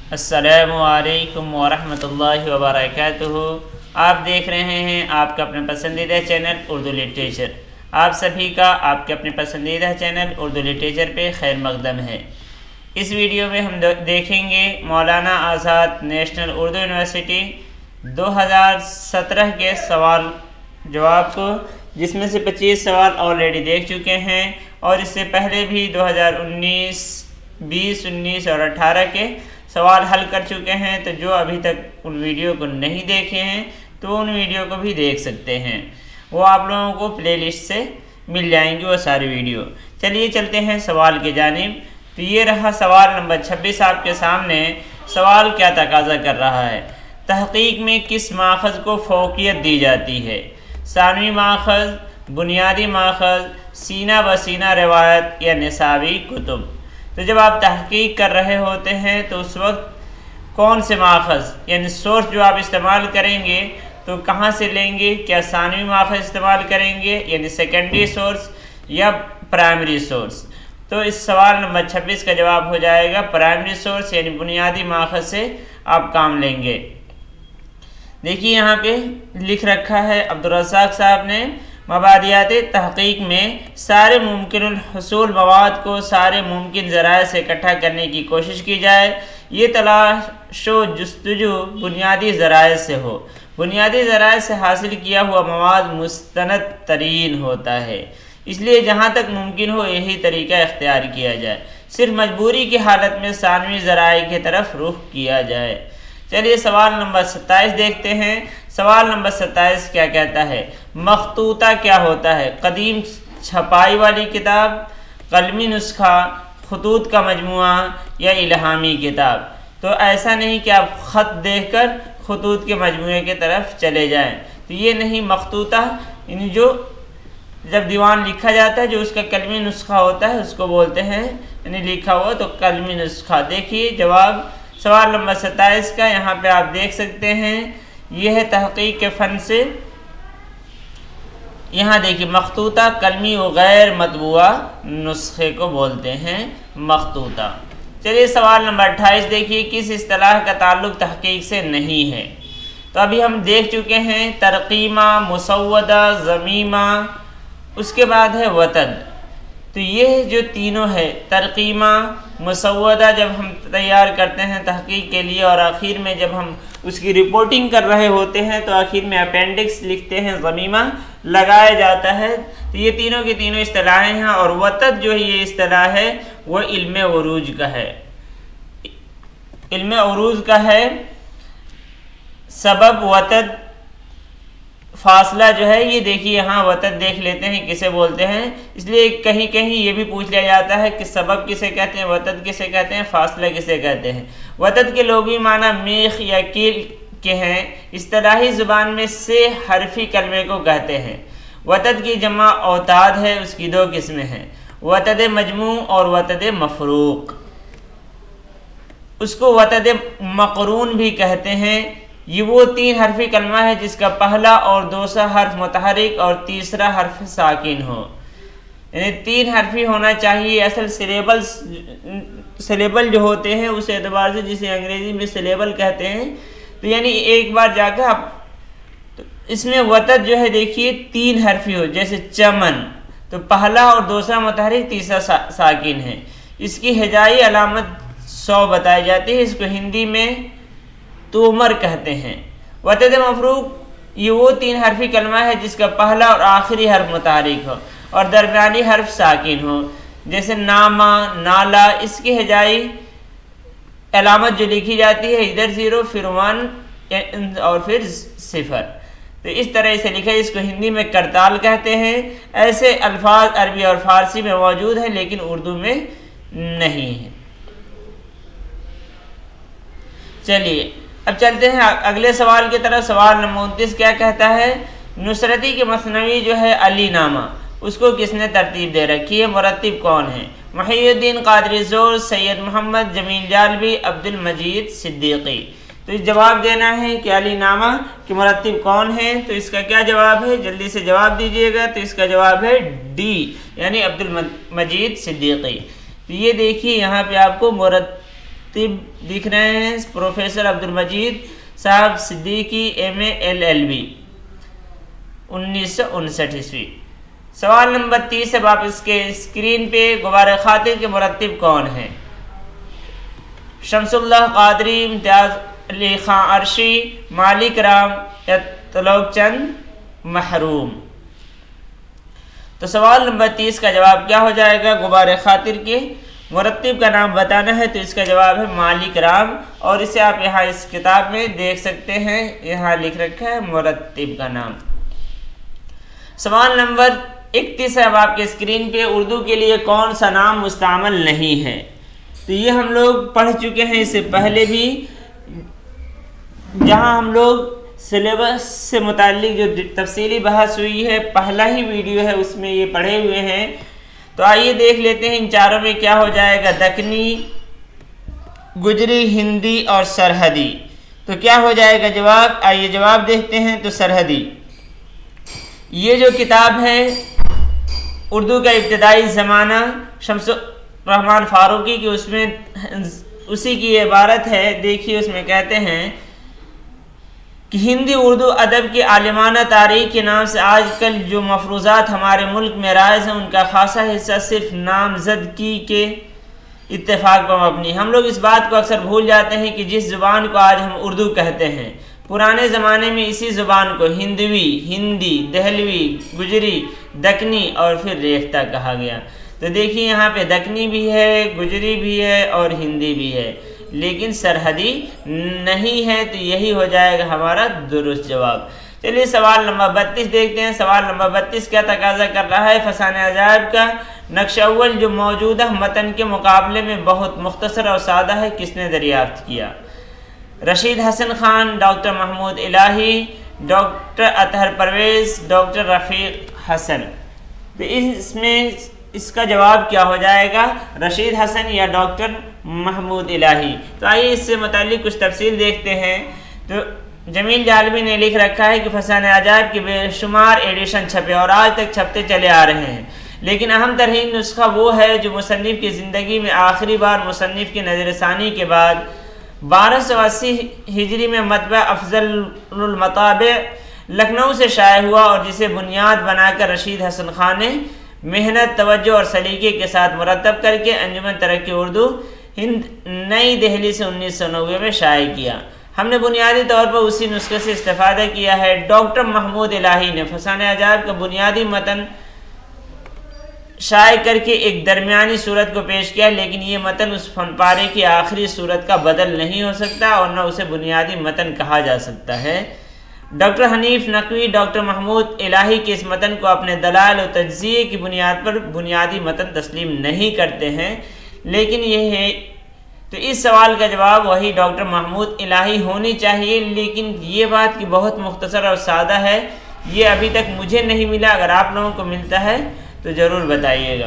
अस्सलामुअलैकुम वरहमतुल्लाहि वबरकातुहू। आप देख रहे हैं आपका अपना पसंदीदा चैनल उर्दू लिटरेचर। आप सभी का आपके अपने पसंदीदा चैनल उर्दू लिटरेचर पे खैर मकदम है। इस वीडियो में हम देखेंगे मौलाना आज़ाद नेशनल उर्दू यूनिवर्सिटी 2017 के सवाल जवाब को, जिसमें से 25 सवाल ऑलरेडी देख चुके हैं और इससे पहले भी 2019, 20, 19 और 18 के सवाल हल कर चुके हैं। तो जो अभी तक उन वीडियो को नहीं देखे हैं तो उन वीडियो को भी देख सकते हैं, वो आप लोगों को प्लेलिस्ट से मिल जाएंगे वो सारी वीडियो। चलिए चलते हैं सवाल की जानिब। तो ये रहा सवाल नंबर 26 आपके सामने। सवाल क्या तकाजा कर रहा है? तहकीक में किस माखज़ को फ़ौक़ियत दी जाती है? सानवी माखज़, बुनियादी माखज़, सीना ब सीना रवायत या निसाबी कुतुब। तो जब आप तहकीक कर रहे होते हैं तो उस वक्त कौन से माखज़ यानी सोर्स जो आप इस्तेमाल करेंगे तो कहाँ से लेंगे? क्या सानवी माखज़ इस्तेमाल करेंगे यानी सेकेंडरी सोर्स या प्राइमरी सोर्स? तो इस सवाल नंबर 26 का जवाब हो जाएगा प्राइमरी सोर्स यानी बुनियादी माखज़ से आप काम लेंगे। देखिए यहाँ पे लिख रखा है अब्दुल रज़्ज़ाक़ साहब ने, मबादियात तहक़ीक़ में सारे मुमकिनुल हुसूल मवाद को सारे मुमकिन ज़राए से इकट्ठा करने की कोशिश की जाए। ये तलाश व जुस्तजू बुनियादी ज़राए से हो। बुनियादी ज़राए से हासिल किया हुआ मवाद मुस्तनद तरीन होता है, इसलिए जहाँ तक मुमकिन हो यही तरीका इख्तियार किया जाए। सिर्फ मजबूरी की हालत में सानवी ज़राए की तरफ रुख किया जाए। चलिए सवाल नंबर 27 देखते हैं। सवाल नंबर 27 क्या कहता है? मखतूता क्या होता है? कदीम छपाई वाली किताब, कलमी नुस्खा, खतूत का मजमुआ या इल्हामी किताब। तो ऐसा नहीं कि आप ख़त देखकर खतूत के मजमुए की तरफ चले जाएं। तो ये नहीं, मखतूता यानी जो जब दीवान लिखा जाता है जो उसका कलमी नुस्खा होता है उसको बोलते हैं, यानी लिखा हुआ तो कलमी नुस्खा। देखिए जवाब सवाल नंबर 27 का यहाँ पे आप देख सकते हैं। यह है तहक़ीक़ के फ़न से। यहाँ देखिए मखतूता कलमी व गैर मतबूआ नुस्खे को बोलते हैं मखतूता। चलिए सवाल नंबर 28 देखिए, किस इस्तिलाह का ताल्लुक़ तहक़ीक़ से नहीं है? तो अभी हम देख चुके हैं तरक़ीमा, मुसव्वदा, ज़मीमा, उसके बाद है वतद। तो ये जो तीनों है तरक़ीमा, मुसव्वदा जब हम तैयार करते हैं तहक़ीक़ के लिए और आखिर में जब हम उसकी रिपोर्टिंग कर रहे होते हैं तो आखिर में अपेंडिक्स लिखते हैं, ज़मीमा लगाया जाता है। तो ये तीनों की तीनों इस्तिलाहें हैं। और वतद जो ये इस्तिलाह है वो इल्म उरूज का है। इल्म उरूज का है। सबब, वतद, फासला जो है ये देखिए यहाँ वतद देख लेते हैं किसे बोलते हैं। इसलिए कहीं कहीं ये भी पूछ लिया जाता है कि सबब किसे कहते हैं, वतद किसे कहते हैं, फासला किसे कहते हैं। वतद के लोगी माना मीख या कील के हैं। इस्तिलाही ज़ुबान में से हरफी कलमे को कहते हैं। वतद की जमा औताद है, उसकी दो किस्में हैं, वतद मजमू और वतद मफरूक। उसको वतद मक़रून भी कहते हैं। ये वो 3 हरफी कलमा है जिसका पहला और दूसरा हर्फ मुतहरिक और तीसरा हर्फ साकिन हो, यानी 3 हरफी होना चाहिए। असल सिलेबल जो होते हैं उस एतबार से, जिसे अंग्रेज़ी में सिलेबल कहते हैं, तो यानी एक बार जाकर आप तो इसमें वतद जो है देखिए 3 हरफी हो, जैसे चमन तो पहला और दूसरा मुतहरिक, तीसरा साकिन है। इसकी हिजाई अलामत 100 बताई जाती है। इसको हिंदी में तोमर कहते हैं। वतद मफरूक ये वो 3 हरफी कलमा है जिसका पहला और आखिरी हर्फ मुतहरिक हो और दरमियानी हर्फ साकिन हो, जैसे नामा, नाला। इसकी हिजाई अलामत जो लिखी जाती है इधर 0 फिर 1 और फिर 0। तो इस तरह से लिखा है। इसको हिंदी में करताल कहते हैं। ऐसे अल्फाज अरबी और फारसी में मौजूद हैं लेकिन उर्दू में नहीं है। चलिए अब चलते हैं अगले सवाल की तरफ। सवाल नंबर 29 क्या कहता है? नुसरती के मसनवी जो है अली नामा, उसको किसने तरतीब दे रखी है? मुरत्तिब कौन है? मुहीउद्दीन क़ादरी ज़ोर, सैयद मोहम्मद जमील जालबी, अब्दुल मजीद सिद्दीकी। तो इस जवाब देना है कि अली नामा के मुरत्तिब कौन है। तो इसका क्या जवाब है? जल्दी से जवाब दीजिएगा। तो इसका जवाब है डी, यानी अब्दुल मजीद सिद्दीकी। तो ये देखिए यहाँ पे आपको मुरत्तिब मुरत्तिब लिख रहे हैं प्रोफेसर अब्दुल मजीद साहब सिद्दीकी MA LLB 1959 ईस्वी। सवाल नंबर 30 अब आप इसके स्क्रीन पे गुबार खातिर के मुरत्तिब कौन हैं? शमसुल्लाह कादरी, इम्तियाज अली खां अर्शी, मालिक राम या तलोक चंद महरूम। तो सवाल नंबर 30 का जवाब क्या हो जाएगा? गुबार खातिर के मुरत्तिब का नाम बताना है, तो इसका जवाब है मालिक राम। और इसे आप यहाँ इस किताब में देख सकते हैं, यहाँ लिख रखा है मुरत्तिब का नाम। सवाल नंबर 31 है अब आपके स्क्रीन पे, उर्दू के लिए कौन सा नाम मुस्तअमल नहीं है? तो ये हम लोग पढ़ चुके हैं इससे पहले भी, जहाँ हम लोग सिलेबस से मुताल्लिक जो तफसीली बहस हुई है, पहला ही वीडियो है उसमें ये पढ़े हुए हैं। तो आइए देख लेते हैं इन चारों में क्या हो जाएगा। दक्कनी, गुजरी, हिंदी और सरहदी। तो क्या हो जाएगा जवाब? आइए जवाब देखते हैं। तो सरहदी, ये जो किताब है उर्दू का इब्तदाई ज़माना शम्सुर रहमान फारूकी की, उसमें उसी की इबारत है। देखिए उसमें कहते हैं कि हिंदी उर्दू अदब की आलिमाना तारीख के नाम से आजकल जो मफरूज़ात हमारे मुल्क में राइज हैं, उनका खासा हिस्सा सिर्फ नामजदगी के इत्तेफाक पर मबनी। हम लोग इस बात को अक्सर भूल जाते हैं कि जिस ज़ुबान को आज हम उर्दू कहते हैं, पुराने ज़माने में इसी ज़ुबान को हिंदवी, हिंदी, दहलवी, गुजरी, दक्कनी और फिर रेख्ता कहा गया। तो देखिए यहाँ पे दक्कनी भी है, गुजरी भी है और हिंदी भी है, लेकिन सरहदी नहीं है। तो यही हो जाएगा हमारा दुरुस्त जवाब। चलिए सवाल नंबर 32 देखते हैं। सवाल नंबर 32 क्या तकाजा कर रहा है? फसाने अजायब का नक्श अव्वल जो मौजूदा मतन के मुकाबले में बहुत मुख्तसर और सादा है, किसने दरियाफ्त किया? रशीद हसन खान, डॉक्टर महमूद इलाही, डॉक्टर अतहर परवेज़, डॉक्टर रफ़ीक हसन। तो इसमें इसका जवाब क्या हो जाएगा? रशीद हसन या डॉक्टर महमूद इलाही। तो आइए इससे मुताल्लिक कुछ तफसील देखते हैं। तो जमील जालवी ने लिख रखा है कि फसाने अजायब के बेशुमार एडिशन छपे और आज तक छपते चले आ रहे हैं, लेकिन अहम तरीन नुस्खा वो है जो मुसन्निफ़ की ज़िंदगी में आखिरी बार मुसन्निफ़ की नज़रसानी के बाद 1280 हिजरी में मतबा अफजलुल मताबे लखनऊ से शाये हुआ और जिसे बुनियाद बनाकर रशीद हसन खान ने मेहनत, तवज्जो और सलीके के साथ मुरतब करके अंजुमन तरक्की उर्दू हिंद नई दिल्ली से 1990 में शाये किया। हमने बुनियादी तौर पर उसी नुस्खे से इस्तेफादा किया है। डॉक्टर महमूद इलाही ने फसाने अजायब का बुनियादी मतन शाये करके एक दरमियानी सूरत को पेश किया, लेकिन ये मतन उस फनपारे की आखिरी सूरत का बदल नहीं हो सकता और न उसे बुनियादी मतन कहा जा सकता है। डॉक्टर हनीफ नकवी डॉक्टर महमूद इलाही के इस मतन को अपने दलाल और तज्ज़िये की बुनियाद पर बुनियादी मतन तस्लीम नहीं करते हैं, लेकिन यह है तो इस सवाल का जवाब वही डॉक्टर महमूद इलाही होनी चाहिए। लेकिन ये बात कि बहुत मुख्तसर और सादा है, ये अभी तक मुझे नहीं मिला। अगर आप लोगों को मिलता है तो ज़रूर बताइएगा।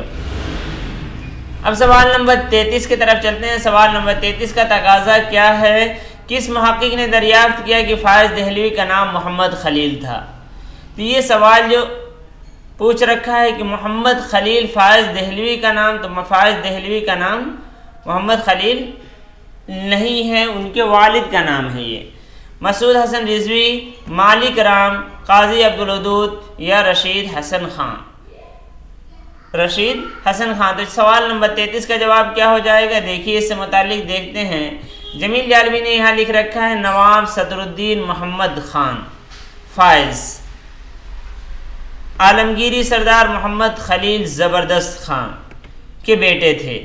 अब सवाल नंबर 33 की तरफ चलते हैं। सवाल नंबर 33 का तकाजा क्या है? किस मुहक्किक ने दरियाफ्त किया कि फ़ाइज़ दहलवी का नाम मोहम्मद खलील था? तो ये सवाल जो पूछ रखा है कि मोहम्मद खलील फ़ाइज़ दहलवी का नाम, तो फ़ाइज़ दहलवी का नाम मोहम्मद खलील नहीं है, उनके वालिद का नाम है ये। मसूद हसन रिजवी, मालिक राम, काजी अब्दुल वदूद या रशीद हसन खान? रशीद हसन खान। तो सवाल नंबर 33 का जवाब क्या हो जाएगा? देखिए इससे मुताल्लिक देखते हैं। जमील जालवी ने यहाँ लिख रखा है नवाब सदरुद्दीन मोहम्मद खान फ़ाइज़ आलमगीरी सरदार मोहम्मद खलील ज़बरदस्त खान के बेटे थे।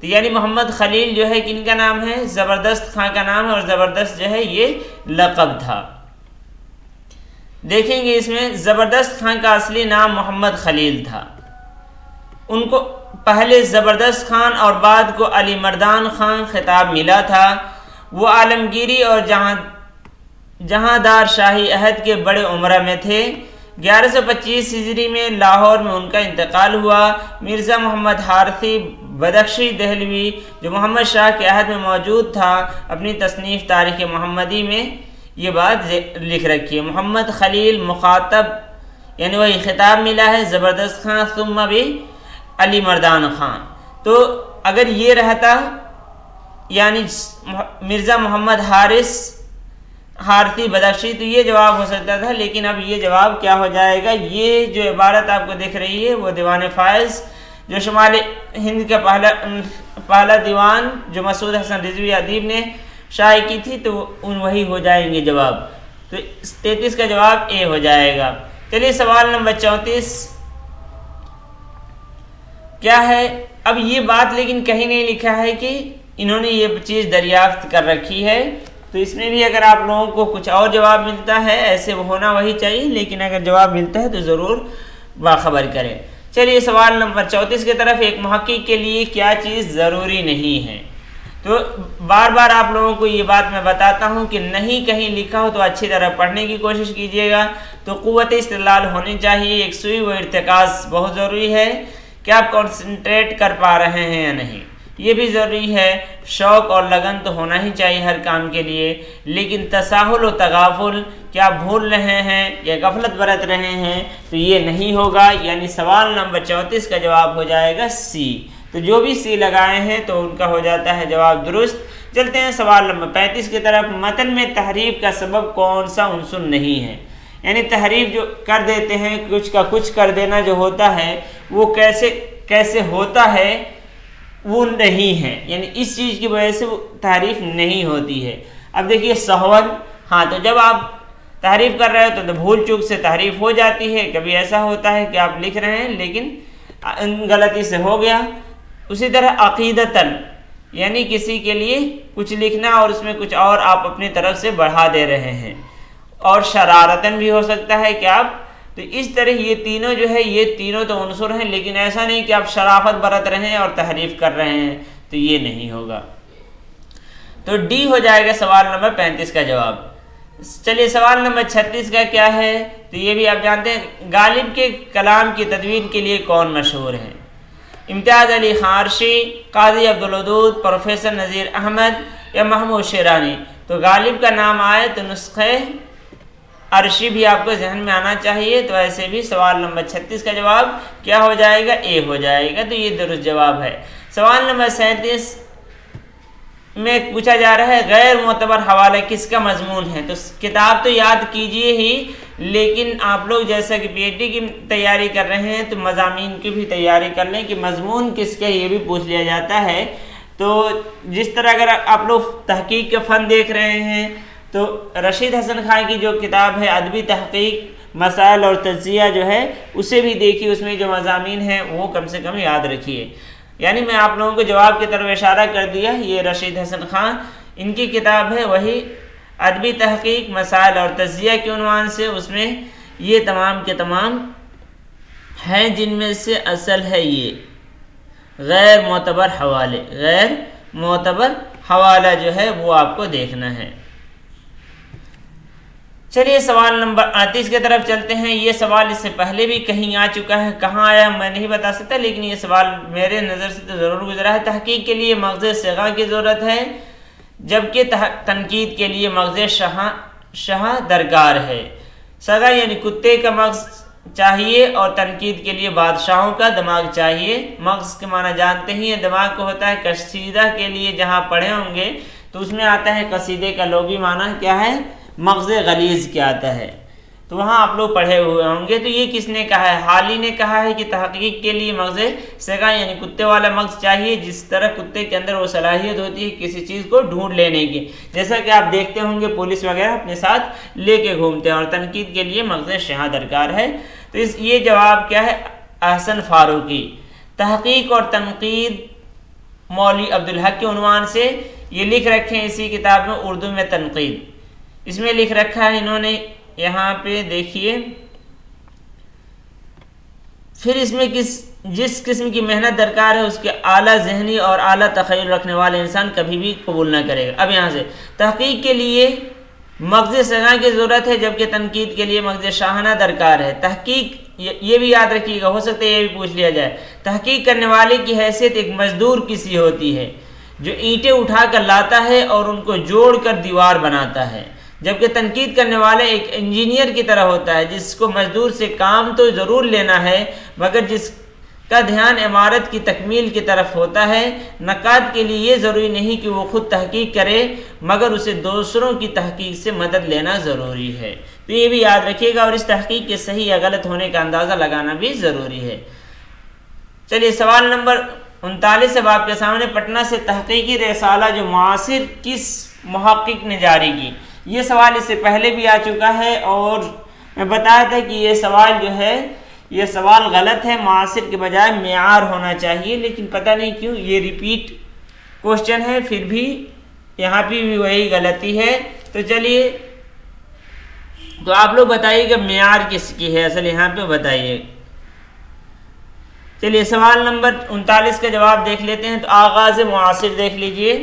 तो यानी मोहम्मद खलील जो है किनका नाम है? ज़बरदस्त खान का नाम है, और ज़बरदस्त जो है ये लक़ब था। देखेंगे इसमें ज़बरदस्त खान का असली नाम मोहम्मद खलील था। उनको पहले ज़बरदस्त खान और बाद को अली मर्दान खान खिताब मिला था। वो आलमगीरी और जहांदार शाही अहद के बड़े उम्र में थे। 1125 हिजरी में लाहौर में उनका इंतकाल हुआ। मिर्ज़ा मोहम्मद हारसी बदख्शी दहलवी जो मोहम्मद शाह के अहद में मौजूद था, अपनी तसनीफ़ तारीख़ मोहम्मदी में ये बात लिख रखी है। मोहम्मद खलील मुखातब यानी वही खिताब मिला है ज़बरदस्त खान सुम्मा भी अली मर्दान खान। तो अगर ये रहता यानी मिर्ज़ा मोहम्मद हारती बदख्शी, तो ये जवाब हो सकता था, लेकिन अब ये जवाब क्या हो जाएगा, ये जो इबारत आपको दिख रही है वो दीवान फायज़ जो शुमाल हिंद का पहला दीवान जो मसूद हसन रिजवी अदीब ने शाये की थी, तो वही हो जाएंगे जवाब। तो 33 का जवाब ए हो जाएगा। चलिए सवाल नंबर 34 क्या है। अब ये बात लेकिन कहीं नहीं लिखा है कि इन्होंने ये चीज़ दरियाफ्त कर रखी है, तो इसमें भी अगर आप लोगों को कुछ और जवाब मिलता है, ऐसे होना वही चाहिए, लेकिन अगर जवाब मिलता है तो ज़रूर बाखबर करें। चलिए सवाल नंबर 34 की तरफ। एक मुहक्किक के लिए क्या चीज़ ज़रूरी नहीं है। तो बार बार आप लोगों को ये बात मैं बताता हूँ कि नहीं कहीं लिखा हो तो अच्छी तरह पढ़ने की कोशिश कीजिएगा। तो क़ुव्वत इस्तिदलाल होनी चाहिए, एक सुई व इर्तिकाज़ बहुत ज़रूरी है कि आप कॉन्सेंट्रेट कर पा रहे हैं या नहीं, ये भी ज़रूरी है। शौक़ और लगन तो होना ही चाहिए हर काम के लिए, लेकिन तसाहुल और तगाफुल, क्या आप भूल रहे हैं या गफलत बरत रहे हैं, तो ये नहीं होगा। यानी सवाल नंबर 34 का जवाब हो जाएगा सी। तो जो भी सी लगाए हैं तो उनका हो जाता है जवाब दुरुस्त। चलते हैं सवाल नंबर 35 की तरफ। मतन में तहरीफ का सबब कौन सा उनसुर नहीं है। यानी तहरीफ जो कर देते हैं, कुछ का कुछ कर देना जो होता है वो कैसे कैसे होता है वो नहीं है, यानी इस चीज़ की वजह से वो तारीफ नहीं होती है। अब देखिए सहवन, हाँ, तो जब आप तारीफ कर रहे हो तो भूल चूक से तारीफ हो जाती है। कभी ऐसा होता है कि आप लिख रहे हैं लेकिन गलती से हो गया। उसी तरह अकीदतन, यानी किसी के लिए कुछ लिखना और उसमें कुछ और आप अपनी तरफ से बढ़ा दे रहे हैं। और शरारतन भी हो सकता है कि आप, तो इस तरह ये तीनों जो है, ये तीनों तो उनसुर हैं, लेकिन ऐसा नहीं कि आप शराफत बरत रहे हैं और तहरीफ कर रहे हैं, तो ये नहीं होगा। तो डी हो जाएगा सवाल नंबर 35 का जवाब। चलिए सवाल नंबर 36 का क्या है, तो ये भी आप जानते हैं। गालिब के कलाम की तदवीन के लिए कौन मशहूर है। इम्तियाज़ अली खारशी, काजी अब्दुल वदूद, प्रोफेसर नज़ीर अहमद या महमूद शेरानी। तो गालिब का नाम आए तो नुस्खे अर्शी भी आपको जहन में आना चाहिए। तो ऐसे भी सवाल नंबर 36 का जवाब क्या हो जाएगा, ए हो जाएगा। तो ये दुरुस्त जवाब है। सवाल नंबर 37 में पूछा जा रहा है गैर मोतबर हवाला किसका मजमून है। तो किताब तो याद कीजिए ही, लेकिन आप लोग जैसा कि पीएचडी की तैयारी कर रहे हैं तो मज़ामीन की भी तैयारी कर लें कि मजमून किसका, ये भी पूछ लिया जाता है। तो जिस तरह अगर आप लोग तहकीक के फ़न देख रहे हैं तो रशीद हसन खान की जो किताब है अदबी तहकीक मसाइल और तज्जिया जो है उसे भी देखिए, उसमें जो मज़ामीन हैं वो कम से कम याद रखिए। यानी मैं आप लोगों को जवाब की तरफ इशारा कर दिया। ये रशीद हसन खान, इनकी किताब है वही अदबी तहकीक मसाइल और तज्जिया के उन्वान से, उसमें ये तमाम के तमाम हैं, जिनमें से असल है ये गैर मोतबर हवाले। गैर मोतबर हवाला जो है वो आपको देखना है। चलिए सवाल नंबर 38 की तरफ चलते हैं। ये सवाल इससे पहले भी कहीं आ चुका है, कहाँ आया मैं नहीं बता सकता, लेकिन ये सवाल मेरे नज़र से तो ज़रूर गुजरा है। तहकीक के लिए मग़ज़ सिगा की ज़रूरत है, जबकि तनकीद के लिए मग़ज़ शाह दरकार है। सगा यानी कुत्ते का मग़ज़ चाहिए और तनकीद के लिए बादशाहों का दिमाग चाहिए। मग़ज़ के माना जानते ही हैं, दिमाग को होता है कसीदा के लिए, जहाँ पढ़े होंगे तो उसमें आता है कसीदे का लोगी माना क्या है, मग़ज़ गलीज़ क्या आता है, तो वहाँ आप लोग पढ़े हुए होंगे। तो ये किसने कहा है, हाली ने कहा है कि तहकीक के लिए मग़ज़ सगा यानी कुत्ते वाला मग़ज़ चाहिए, जिस तरह कुत्ते के अंदर वो सलाहियत होती है किसी चीज़ को ढूंढ लेने की, जैसा कि आप देखते होंगे पुलिस वगैरह अपने साथ लेके घूमते हैं। और तनकीद के लिए मग़ज़ शाह दरकार है। तो ये जवाब क्या है, अहसन फारूकी। तहकीक और तनकीद मौलवी अब्दुल हक के उन्वान से ये लिख रखे हैं इसी किताब में, उर्दू में तनकीद इसमें लिख रखा है इन्होंने, यहाँ पे देखिए। फिर इसमें जिस किस्म की मेहनत दरकार है उसके आला जहनी और आला तख़य्युल रखने वाले इंसान कभी भी कबूल ना करेगा। अब यहाँ से तहकीक के लिए मग़ज़ सगा की ज़रूरत है, जबकि तनकीद के लिए मग़ज़ शाहाना दरकार है। तहकीक ये भी याद रखिएगा, हो सकता है ये भी पूछ लिया जाए। तहकीक करने वाले की हैसियत एक मजदूर की सी होती है, जो ईंटें उठा कर लाता है और उनको जोड़ कर दीवार बनाता है, जबकि तनकीद करने वाले एक इंजीनियर की तरह होता है, जिसको मजदूर से काम तो ज़रूर लेना है, मगर का ध्यान इमारत की तकमील की तरफ होता है। नक़ाद के लिए ये ज़रूरी नहीं कि वो खुद तहकीक करे, मगर उसे दूसरों की तहकीक से मदद लेना ज़रूरी है। तो ये भी याद रखिएगा, और इस तहकीक के सही या गलत होने का अंदाज़ा लगाना भी ज़रूरी है। चलिए सवाल नंबर 39 अब आपके सामने, पटना से तहकीकी रिसाला जो मुआसिर किस मुहक्किक ने जारी की। ये सवाल इससे पहले भी आ चुका है और मैं बताया था कि ये सवाल जो है ये सवाल गलत है, मुआसिर के बजाय मियार होना चाहिए, लेकिन पता नहीं क्यों ये रिपीट क्वेश्चन है, फिर भी यहाँ पे भी वही गलती है। तो चलिए, तो आप लोग बताइएगा मियार किसकी है असल, यहाँ पे बताइए। चलिए सवाल नंबर 39 का जवाब देख लेते हैं। तो आगाज़ मुआसिर देख लीजिए।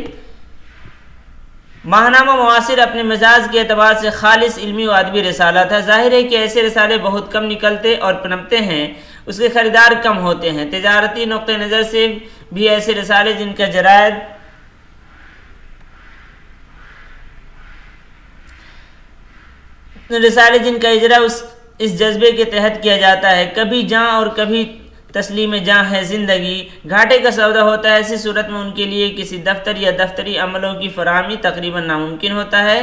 माहनामा मुआसिर अपने मिजाज के एतबार से खालिस इल्मी व अदबी रिसाला था। जाहिर है कि ऐसे रिसाले बहुत कम निकलते और पनपते हैं, उसके खरीदार कम होते हैं। तिजारती नुक्ते नज़र से भी ऐसे रिसाले जिनका जरायद जिनका इजरा इस जज्बे के तहत किया जाता है, कभी जां और कभी तस्लीम जां है ज़िंदगी, घाटे का सौदा होता है। ऐसी सूरत में उनके लिए किसी दफ्तर या दफ्तरी अमलों की फराहमी तकरीबन नामुमकिन होता है।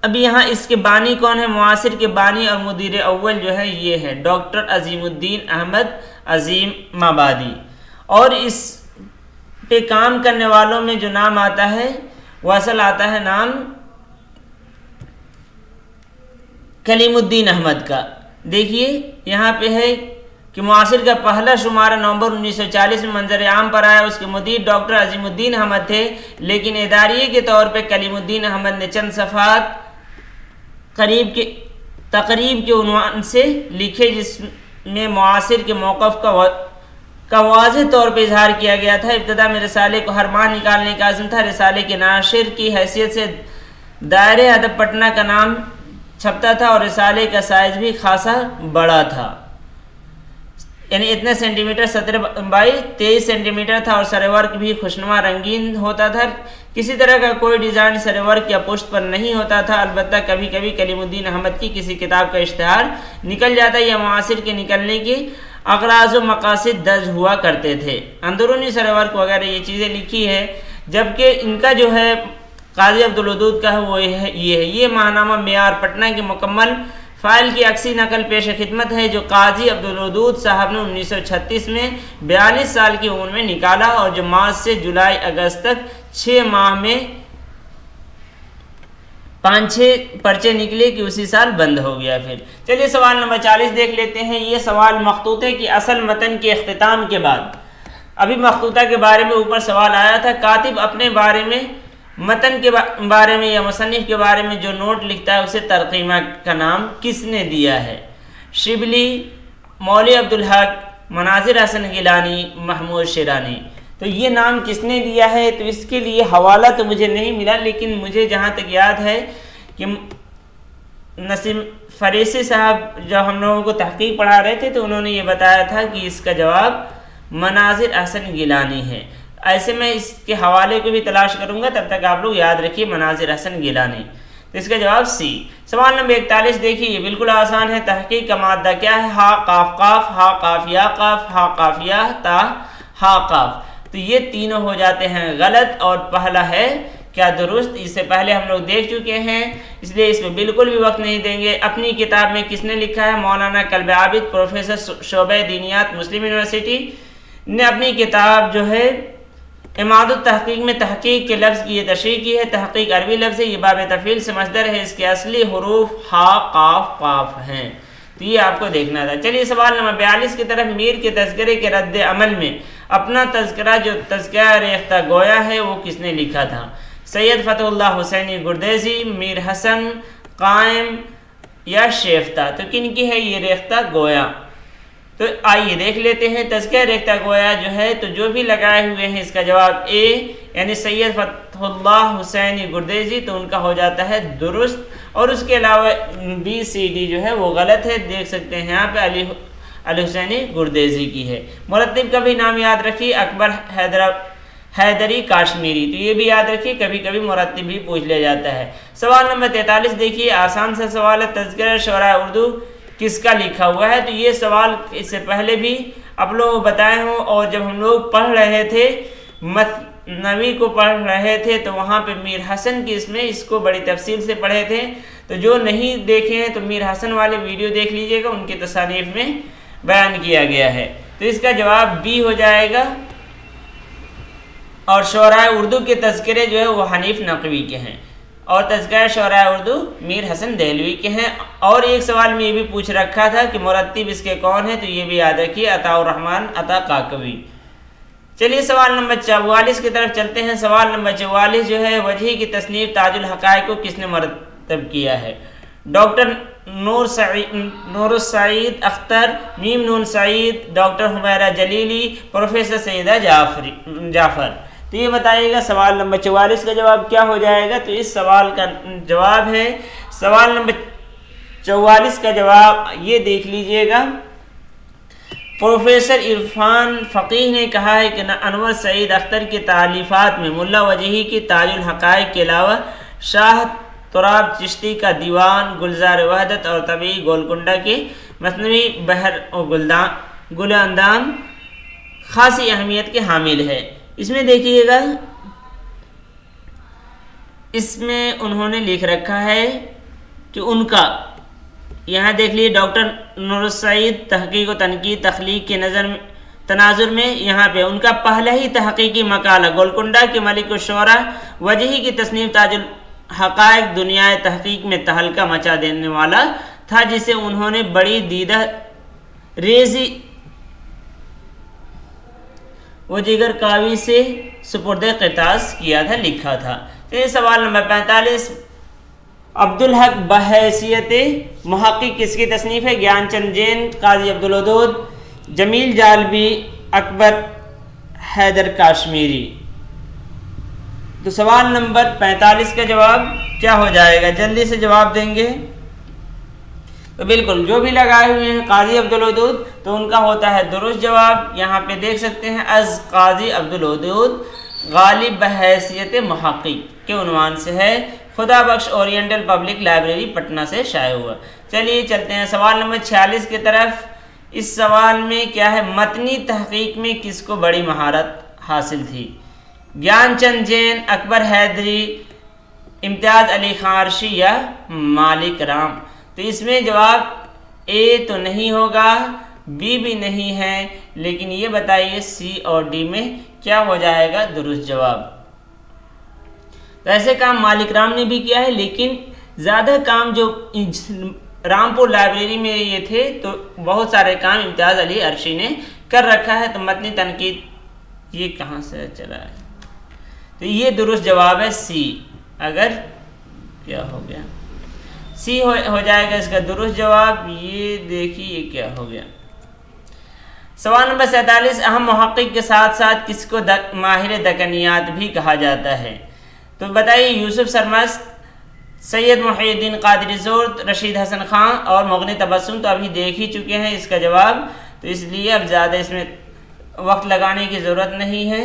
अभी यहाँ इसके बानी कौन है? मुआसिर के बानी और मुदीर अव्वल जो है ये है डॉक्टर अजीमुद्दीन अहमद अजीमाबादी। और इस पे काम करने वालों में जो नाम आता है वो असल आता है नाम कलीमुद्दीन अहमद का। देखिए यहाँ पे है कि मुआसिर का पहला शुमारा नवंबर 1940 में मंजर आम पर आया। उसके मुदीर डॉक्टर अजीमुद्दीन अहमद थे, लेकिन इदारिये के तौर पे कलीमुद्दीन अहमद ने चंद सफ़ात तकरीब के उन्वान से लिखे, जिसमें मुआसिर के मौक़िफ़ का वाज़ेह तौर पे इजहार किया गया था। इब्तदा में रिसाले को हर माह निकालने का आज़म था। रिसाले के नाशिर की हैसियत से दायरे अदब पटना का नाम छपता था और रिसाले का साइज भी खासा बड़ा था, यानी इतने सेंटीमीटर 17 बाई 23 सेंटीमीटर था। और सरवर्क भी खुशनुमा रंगीन होता था। किसी तरह का कोई डिज़ाइन सरवर्क या पुष्ट पर नहीं होता था। अलबत्ता कभी कभी कलीमुद्दीन अहमद की किसी किताब का इश्तिहार निकल जाता या मुआसिर के निकलने की अगराज़ व मकासिद दर्ज हुआ करते थे। अंदरूनी सरवर्क वगैरह ये चीज़ें लिखी है, जबकि इनका जो है काजी अब्दुल वदूद का है वो ये माहनामा मियार पटना की मुकम्मल फ़ाइल की अक्सी नकल पेश खिदमत है, जो काजी अब्दुल वदूद साहब ने 1936 में 42 साल की उम्र में निकाला और जो मार्च से जुलाई अगस्त तक 6 माह में 5-6 पर्चे निकले कि उसी साल बंद हो गया। फिर चलिए सवाल नंबर 40 देख लेते हैं। ये सवाल मखतूते की असल मतन के अख्तिताम के बाद, अभी मखतूता के बारे में ऊपर सवाल आया था, कातिब अपने बारे में मतन के बारे में या मुसन्निफ के बारे में जो नोट लिखता है उसे तरकीमा का नाम किसने दिया है? शिबली, मौलवी अब्दुल हक, मनाजिर हसन गिलानी, महमूद शिरानी। तो ये नाम किसने दिया है? तो इसके लिए हवाला तो मुझे नहीं मिला, लेकिन मुझे जहाँ तक याद है कि नसीम फरीसी साहब जब हम लोगों को तहकीक पढ़ा रहे थे तो उन्होंने ये बताया था कि इसका जवाब मनाजिर हसन गिलानी है। ऐसे मैं इसके हवाले को भी तलाश करूंगा, तब तक आप लोग याद रखिए मनाजिर हसन गिलानी। तो इसका जवाब सी। सवाल नंबर 41 देखिए, ये बिल्कुल आसान है। तहकीक का मादा क्या है? हा काफ काफ, हा काफ या काफ, हा काफ या ता, हा काफ। तो ये तीनों हो जाते हैं गलत और पहला है क्या दुरुस्त। इससे पहले हम लोग देख चुके हैं, इसलिए इसमें बिल्कुल भी वक्त नहीं देंगे। अपनी किताब में किसने लिखा है? मौलाना कल्ब आबिद, प्रोफेसर शोबे दीनियात मुस्लिम यूनिवर्सिटी ने अपनी किताब जो है इमादुत तहकीक में तहकीक के लफ्ज़ की ये तशरीह की है। तहकीक अरबी लफ्ज़ है, ये बाब तफ़ील से मस्दर है। इसके असली हुरूफ हा काफ काफ हैं। तो ये आपको देखना था। चलिए सवाल नंबर 42 की तरफ। मीर के तज़किरे के रद्द अमल में अपना तज़किरा जो तज़किरा रेख्ता गोया है वो किसने लिखा था? सैयद फ़तहुल्लाह हुसैनी गुरदेज़ी, मीर हसन कायम या शेफ्ता। तो किन की है ये रेख्ता गोया? तो आइए देख लेते हैं। तज़किरा रेख्ता गोया जो है तो जो भी लगाए हुए हैं इसका जवाब ए, यानी सैयद फ़तहुल्लाह हुसैनी गुरदेज़ी, तो उनका हो जाता है दुरुस्त। और उसके अलावा बी सी डी जो है वो गलत है। देख सकते हैं यहाँ पे अली हुसैनी गुरदेज़ी की है। मुरत्तिब का भी नाम याद रखिए, अकबर हैदरी काश्मीरी। तो ये भी याद रखिए, कभी कभी मुरत्तिब भी पूछ लिया जाता है। सवाल नंबर 43 देखिए, आसान सा सवाल है। तज़किरा शुअरा उर्दू किसका लिखा हुआ है? तो ये सवाल इससे पहले भी आप लोगों को बताए हों। और जब हम लोग पढ़ रहे थे मसनवी को पढ़ रहे थे तो वहाँ पे मीर हसन की इसको बड़ी तफसील से पढ़े थे। तो जो नहीं देखे हैं तो मीर हसन वाले वीडियो देख लीजिएगा, उनके तसानीफ में बयान किया गया है। तो इसका जवाब बी हो जाएगा। और शोराए उर्दू के तज़किरे जो है वो हनीफ नकवी के हैं और तज़किरा शोराए उर्दू मीर हसन देहलवी के हैं। और एक सवाल में ये भी पूछ रखा था कि मुरत्तिब इसके कौन है, तो ये भी याद रखिए, अताउर रहमान अता काकवी। चलिए सवाल नंबर 44 की तरफ चलते हैं। सवाल नंबर 44 जो है, वजही की तसनीफ ताजुल हक़ाइक़ को किसने मुरत्तब किया है? डॉक्टर नूर सईद अख्तर, मीम नून सईद, डॉक्टर हुमैरा जलीली, प्रोफेसर सईदा जाफ़र। तो ये बताइएगा सवाल नंबर 44 का जवाब क्या हो जाएगा। तो इस सवाल का जवाब है, सवाल नंबर 44 का जवाब ये देख लीजिएगा। प्रोफेसर इरफान फ़कीह ने कहा है कि अनवर सईद अख्तर की तालीफ़ात में मुल्ला वजही की ताजुल हक़ाइक़ के अलावा शाह तुराब चिश्ती का दीवान, गुलजार वहदत और तबी गोलकुंडा के मसनवी बहर और गुलंदाम खासी अहमियत के हामिल है। इसमें देखिएगा, इसमें उन्होंने लिख रखा है कि उनका, यहाँ देख लीजिए, डॉक्टर नूर सईद तहक़ीक़ व तनक़ीद तख्लीक़ के तनाजुर में यहाँ पे उनका पहला ही तहक़ीक़ी मकाला गोलकुंडा के मलिक शोरा वजही की तस्नीफ़ ताजुल हक़ाइक़ दुनिया तहक़ीक़ में तहलका मचा देने वाला था, जिसे उन्होंने बड़ी दीदा रेज़ी वो जिगर कावी से सुपुर्द क़ितास किया था, लिखा था। तो सवाल नंबर 45, अब्दुल हक बहैसियत मुहक़्क़िक़ किसकी तसनीफ़ है? ज्ञानचंद जैन, काजी अब्दुल वदूद, जमील जालबी, अकबर हैदर काश्मीरी। तो सवाल नंबर 45 का जवाब क्या हो जाएगा? जल्दी से जवाब देंगे। तो बिल्कुल जो भी लगाए हुए हैं काजी अब्दुल वदूद, तो उनका होता है दुरुस्त जवाब। यहाँ पे देख सकते हैं, अज़ काजी अब्दुल वदूद गालिब बहैसियत मुहक़्क़िक़ के उन्वान से है, खुदा बख्श ओरिएंटल पब्लिक लाइब्रेरी पटना से शाये हुआ। चलिए चलते हैं सवाल नंबर 46 की तरफ। इस सवाल में क्या है? मतनी तहक़ीक़ में किसको बड़ी महारत हासिल थी? ज्ञानचंद जैन, अकबर हैदरी, इम्तियाज़ अली खारशी या मालिक राम। तो इसमें जवाब ए तो नहीं होगा, बी भी नहीं है, लेकिन ये बताइए सी और डी में क्या हो जाएगा दुरुस्त जवाब। तो ऐसे काम मालिक राम ने भी किया है, लेकिन ज़्यादा काम जो रामपुर लाइब्रेरी में ये थे, तो बहुत सारे काम इम्तियाज़ अली अरशी ने कर रखा है। तो मतनी तनकीद ये कहाँ से चला है? तो ये दुरुस्त जवाब है सी। अगर क्या हो गया, सी हो जाएगा इसका दुरुस्त जवाब। ये देखिए क्या हो गया। सवाल नंबर 47, अहम मुहक़्क़िक़ के साथ साथ किसको माहिर दकनियात भी कहा जाता है? तो बताइए, यूसुफ सरमस्त, सैयद मुहीउद्दीन क़ादरी ज़ुर्द, रशीद हसन ख़ान और मुग़नी तबस्सुम तो अभी देख ही चुके हैं इसका जवाब, तो इसलिए अब ज़्यादा इसमें वक्त लगाने की ज़रूरत नहीं है।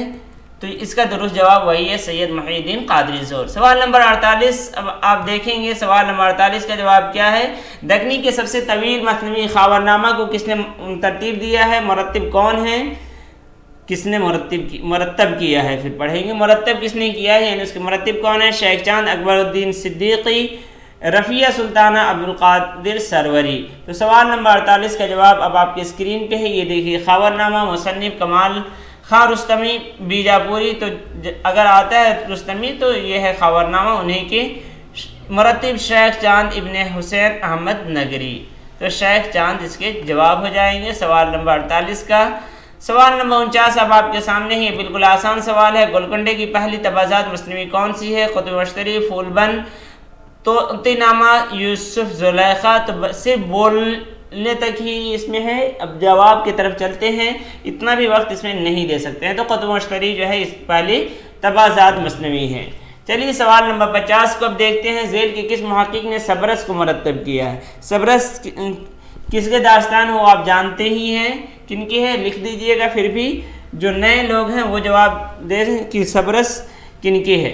तो इसका दुरुस्त जवाब वही है, सैयद मुहीउद्दीन क़ादरी ज़ुर्द। सवाल नंबर 48, अब आप देखेंगे सवाल नंबर 48 का जवाब क्या है? दक्नी के सबसे तवील मसनवी ख़ावरनामा को किसने तरतीब दिया है? मुरत्तिब कौन है? किसने मुरत्तब किया है? फिर पढ़ेंगे मुरत्तब किसने किया है, यानी उसके मुरत्तिब कौन है? शेख चांद अकबरुद्दीन सिद्दीकी, रफ़िया सुल्ताना अब्दुल क़ादिर सरवरी। तो सवाल नंबर 48 का जवाब अब आपकी स्क्रीन पे है, ये देखिए। ख़ावरनामा मुसन्निफ़ कमाल खां रुस्तमी बीजापुरी। तो अगर आता है रुस्तमी तो ये है ख़ावरनामा, उन्हीं के मुरत्तिब शेख चांद इब्ने हुसैन अहमद नगरी। तो शेख चांद इसके जवाब हो जाएंगे सवाल नंबर 48 का। सवाल नंबर 49 अब आपके सामने ही, बिल्कुल आसान सवाल है। गोलकुंडे की पहली तबाज़ात मसनवी कौन सी है? क़ुतुब मश्तरी, फूलबंद, तोतीनामा, यूसुफ ज़ुलैखा। तो सिर्फ बोलने तक ही इसमें है। अब जवाब की तरफ चलते हैं, इतना भी वक्त इसमें नहीं दे सकते हैं। तो क़ुतुब मश्तरी जो है इस पहली तबाज़ात मसनवी है। चलिए सवाल नंबर 50 को अब देखते हैं। ज़ेल के किस मुहक़्क़िक़ ने सबरस को मुरत्तब किया है? सबरस किसके दास्तान हो आप जानते ही हैं, किनकी है? लिख दीजिएगा, फिर भी जो नए लोग हैं वो जवाब दें कि सबरस किनकी है।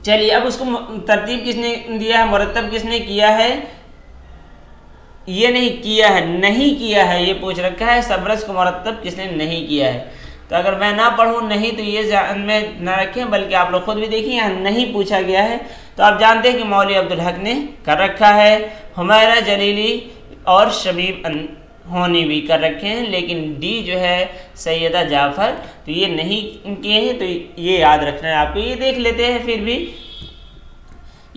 चलिए अब उसको तरतीब किसने दिया है, मुरत्तब किसने किया है? ये नहीं किया है, नहीं किया है, ये पूछ रखा है सबरस को मुरत्तब किसने नहीं किया है। तो अगर मैं ना पढ़ूँ नहीं तो ये ध्यान में ना रखें, बल्कि आप लोग खुद भी देखिए यहाँ नहीं पूछा गया है। तो आप जानते हैं कि मौलवी अब्दुल हक ने कर रखा है, हुमैरा जलीली और शमीम अनहोनी भी कर रखे हैं, लेकिन डी जो है सैयदा जाफ़र तो ये नहीं किए हैं। तो ये याद रखना है आपको। ये देख लेते हैं फिर भी।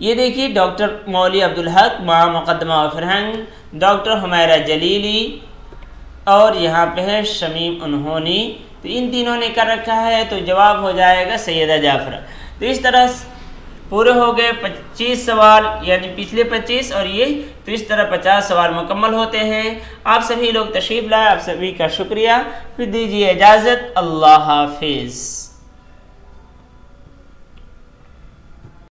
ये देखिए डॉक्टर मौलवी अब्दुल हक मां मुक़द्दमा व फ़रहंग, डॉक्टर हुमैरा जलीली और यहाँ पे है शमीम अनहोनी, तो इन तीनों ने कर रखा है। तो जवाब हो जाएगा सैयदा जाफ़रा। तो इस तरह पूरे हो गए 25 सवाल, यानी पिछले 25 और ये, तो इस तरह 50 सवाल मुकम्मल होते हैं। आप सभी लोग तशरीफ़ लाए, आप सभी का शुक्रिया। फिर दीजिए इजाज़त, अल्लाह हाफिज़।